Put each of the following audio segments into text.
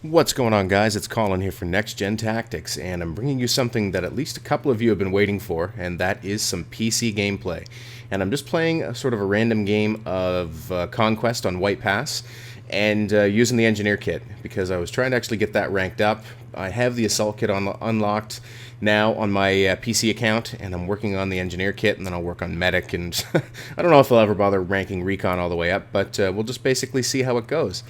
What's going on, guys? It's Colin here for NextGenTactics, and I'm bringing you something that at least a couple of you have been waiting for, and that is some PC gameplay. And I'm just playing a sort of a random game of Conquest on White Pass, and using the Engineer Kit, because I was trying to actually get that ranked up. I have the Assault Kit unlocked now on my PC account, and I'm working on the Engineer Kit, and then I'll work on Medic, and I don't know if I'll ever bother ranking Recon all the way up, but we'll just basically see how it goes.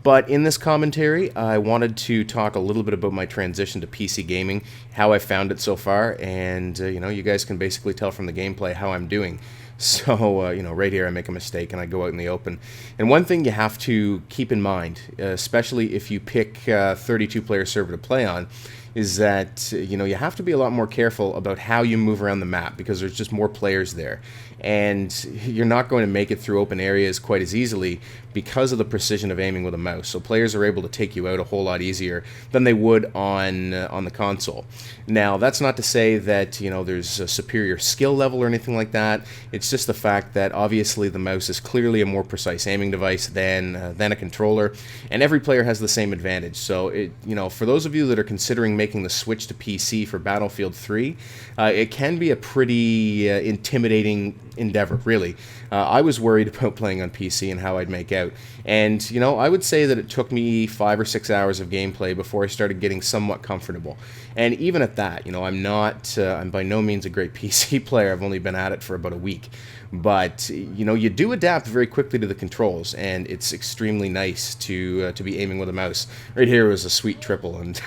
But in this commentary, I wanted to talk a little bit about my transition to PC gaming, how I found it so far, and you guys can basically tell from the gameplay how I'm doing. So, right here I make a mistake and I go out in the open. And one thing you have to keep in mind, especially if you pick 32-player server to play on, is that, you have to be a lot more careful about how you move around the map, because there's just more players there. And you're not going to make it through open areas quite as easily because of the precision of aiming with a mouse. So players are able to take you out a whole lot easier than they would on the console. Now, that's not to say that, there's a superior skill level or anything like that. It's just the fact that obviously the mouse is clearly a more precise aiming device than a controller, and every player has the same advantage. So, for those of you that are considering making the switch to PC for Battlefield 3, it can be a pretty intimidating endeavor, really. I was worried about playing on PC and how I'd make out. And, I would say that it took me 5 or 6 hours of gameplay before I started getting somewhat comfortable. And even at that, I'm by no means a great PC player. I've only been at it for about a week. But, you do adapt very quickly to the controls, and it's extremely nice to be aiming with a mouse. Right here was a sweet triple, and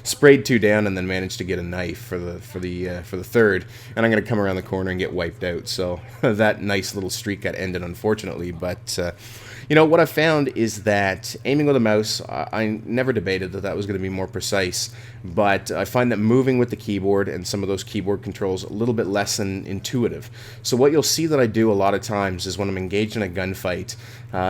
sprayed 2 down, and then managed to get a knife for the third. And I'm going to come around the corner and get wiped out. So that nice little streak got ended, unfortunately. But what I've found is that aiming with a mouse, I never debated that was going to be more precise, but I find that moving with the keyboard and some of those keyboard controls a little bit less than intuitive. So what you'll see that I do a lot of times is when I'm engaged in a gunfight,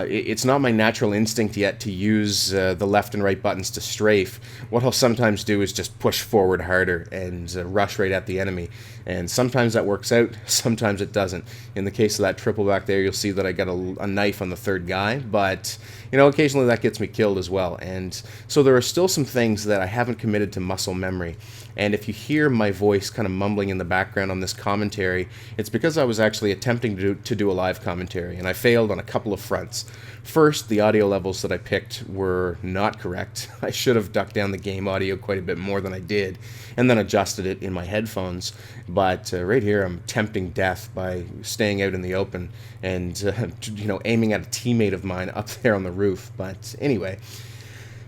it's not my natural instinct yet to use the left and right buttons to strafe. What I'll sometimes do is just push forward harder and rush right at the enemy. And sometimes that works out, sometimes it doesn't. In the case of that triple back there, you'll see that I got a knife on the third guy, but occasionally that gets me killed as well. And so there are still some things that I haven't committed to muscle memory. And if you hear my voice kind of mumbling in the background on this commentary, it's because I was actually attempting to do a live commentary, and I failed on a couple of fronts. First, the audio levels that I picked were not correct. I should have ducked down the game audio quite a bit more than I did, and then adjusted it in my headphones. But right here, I'm tempting death by staying out in the open and, aiming at a teammate of mine up there on the roof. But anyway,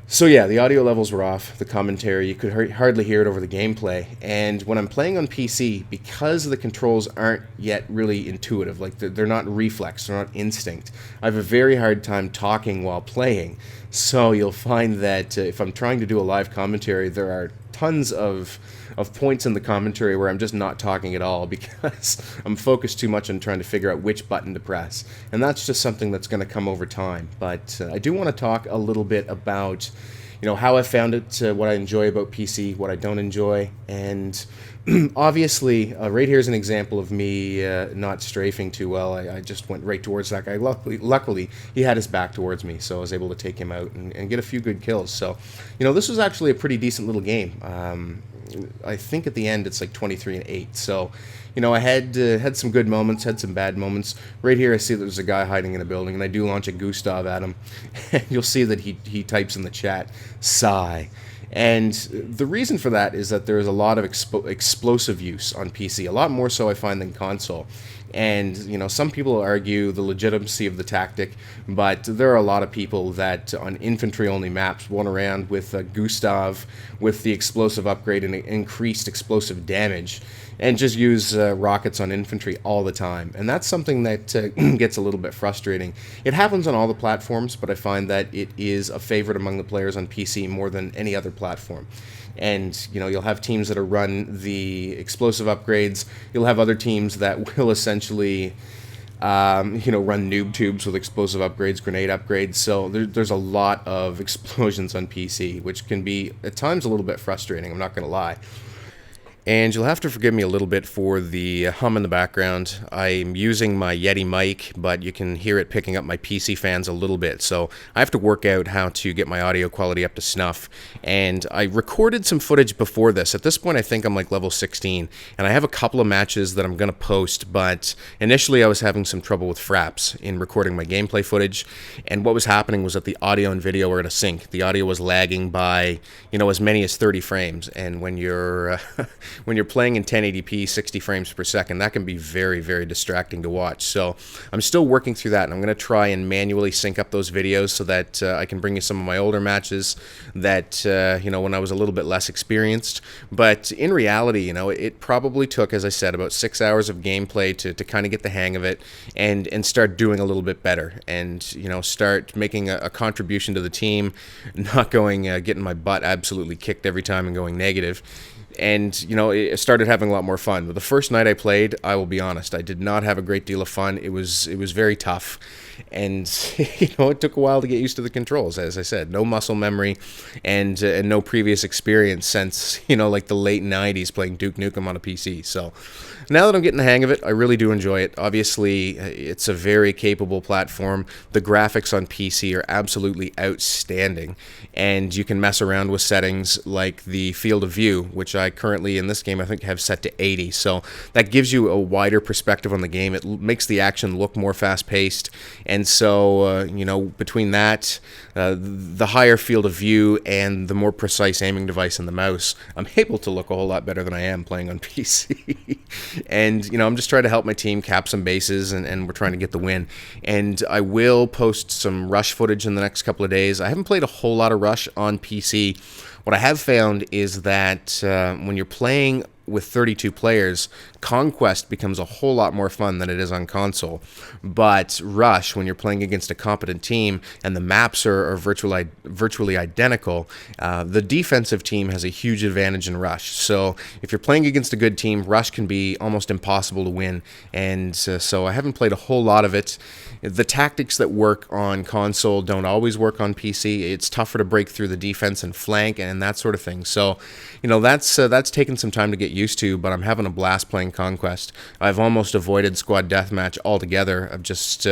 so yeah, the audio levels were off, the commentary, you could hardly hear it over the gameplay. And when I'm playing on PC, because the controls aren't yet really intuitive, like they're not reflex, they're not instinct, I have a very hard time talking while playing. So you'll find that if I'm trying to do a live commentary, there are tons of points in the commentary where I'm just not talking at all because I'm focused too much on trying to figure out which button to press. And that's just something that's going to come over time. But I do want to talk a little bit about how I found it, what I enjoy about PC, what I don't enjoy, and obviously, right here's an example of me not strafing too well. I just went right towards that guy. Luckily, he had his back towards me, so I was able to take him out and get a few good kills. So, this was actually a pretty decent little game. I think at the end it's like 23-8. So, I had some good moments, had some bad moments. Right here I see there's a guy hiding in a building, and I do launch a Gustav at him. And you'll see that he types in the chat, sigh. And the reason for that is that there's a lot of explosive use on PC, a lot more so I find than console. And, some people argue the legitimacy of the tactic, but there are a lot of people that on infantry-only maps run around with Gustav with the explosive upgrade and increased explosive damage, and just use rockets on infantry all the time. And that's something that gets a little bit frustrating. It happens on all the platforms, but I find that it is a favorite among the players on PC more than any other platform. And, you'll have teams that are run the explosive upgrades. You'll have other teams that will essentially, run noob tubes with explosive upgrades, grenade upgrades. So there's a lot of explosions on PC, which can be, at times, a little bit frustrating, I'm not going to lie. And you'll have to forgive me a little bit for the hum in the background. I'm using my Yeti mic, but you can hear it picking up my PC fans a little bit. So I have to work out how to get my audio quality up to snuff. And I recorded some footage before this. At this point, I think I'm like level 16. And I have a couple of matches that I'm going to post, but initially I was having some trouble with fraps in recording my gameplay footage. And what was happening was that the audio and video were in a sync. The audio was lagging by, as many as 30 frames. And when you're when you're playing in 1080p 60 frames per second, that can be very, very distracting to watch. So I'm still working through that, and I'm going to try and manually sync up those videos so that I can bring you some of my older matches that when I was a little bit less experienced. But in reality, it probably took, as I said, about 6 hours of gameplay to kind of get the hang of it and start doing a little bit better, and start making a contribution to the team, not going getting my butt absolutely kicked every time and going negative. And, it started having a lot more fun. But the first night I played, I will be honest, I did not have a great deal of fun. It was very tough. And, it took a while to get used to the controls. As I said, no muscle memory and no previous experience since, like the late 90s playing Duke Nukem on a PC. So now that I'm getting the hang of it, I really do enjoy it. Obviously, it's a very capable platform. The graphics on PC are absolutely outstanding. And you can mess around with settings like the field of view, which I currently in this game I think have set to 80. So that gives you a wider perspective on the game. It makes the action look more fast-paced. And so, between that, the higher field of view and the more precise aiming device in the mouse, I'm able to look a whole lot better than I am playing on PC. And, I'm just trying to help my team cap some bases, and we're trying to get the win. And I will post some Rush footage in the next couple of days. I haven't played a whole lot of Rush on PC. What I have found is that when you're playing with 32 players, Conquest becomes a whole lot more fun than it is on console. But Rush, when you're playing against a competent team and the maps are virtually identical, the defensive team has a huge advantage in Rush. So if you're playing against a good team, Rush can be almost impossible to win. And so I haven't played a whole lot of it. The tactics that work on console don't always work on PC. It's tougher to break through the defense and flank and that sort of thing. So, that's taken some time to get used to, but I'm having a blast playing Conquest. I've almost avoided squad deathmatch altogether. I've just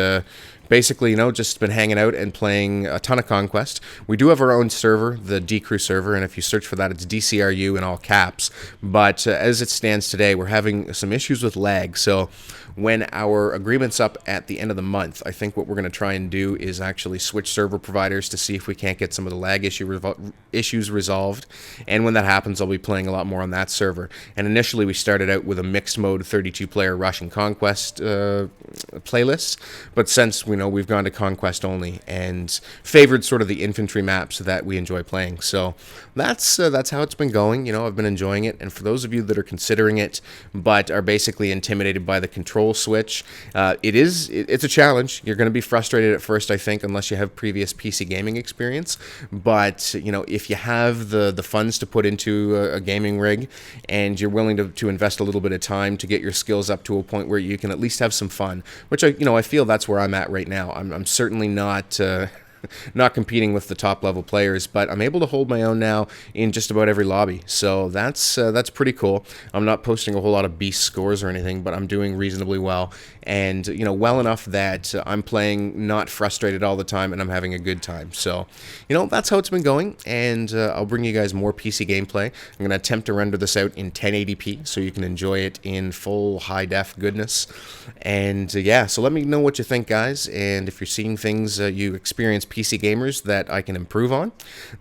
basically, just been hanging out and playing a ton of Conquest. We do have our own server, the DCRU server, and if you search for that, it's DCRU in all caps. But as it stands today, we're having some issues with lag. So when our agreement's up at the end of the month, I think what we're going to try and do is actually switch server providers to see if we can't get some of the lag issues resolved. And when that happens, I'll be playing a lot more on that server. And initially, we started out with a mixed mode 32-player Rush and Conquest playlist. But since we've gone to Conquest only and favored sort of the infantry maps that we enjoy playing. So that's how it's been going. I've been enjoying it. And for those of you that are considering it but are basically intimidated by the control switch, it's a challenge. You're going to be frustrated at first, I think, unless you have previous PC gaming experience. But if you have the funds to put into a gaming rig and you're willing to invest a little bit of time to get your skills up to a point where you can at least have some fun, which I feel that's where I'm at right now. I'm certainly not not competing with the top level players, but I'm able to hold my own now in just about every lobby. So that's pretty cool. I'm not posting a whole lot of beast scores or anything, but I'm doing reasonably well, and well enough that I'm playing not frustrated all the time, and I'm having a good time. So that's how it's been going, and I'll bring you guys more PC gameplay. I'm going to attempt to render this out in 1080p so you can enjoy it in full high def goodness. And so let me know what you think, guys, and if you're seeing things you experience PC gamers that I can improve on,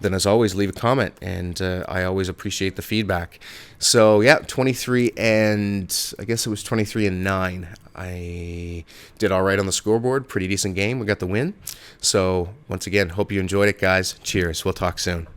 then as always, leave a comment, and I always appreciate the feedback. So 23 and I guess it was 23 and 9. I did all right on the scoreboard. Pretty decent game. We got the win. So once again, hope you enjoyed it, guys. Cheers. We'll talk soon.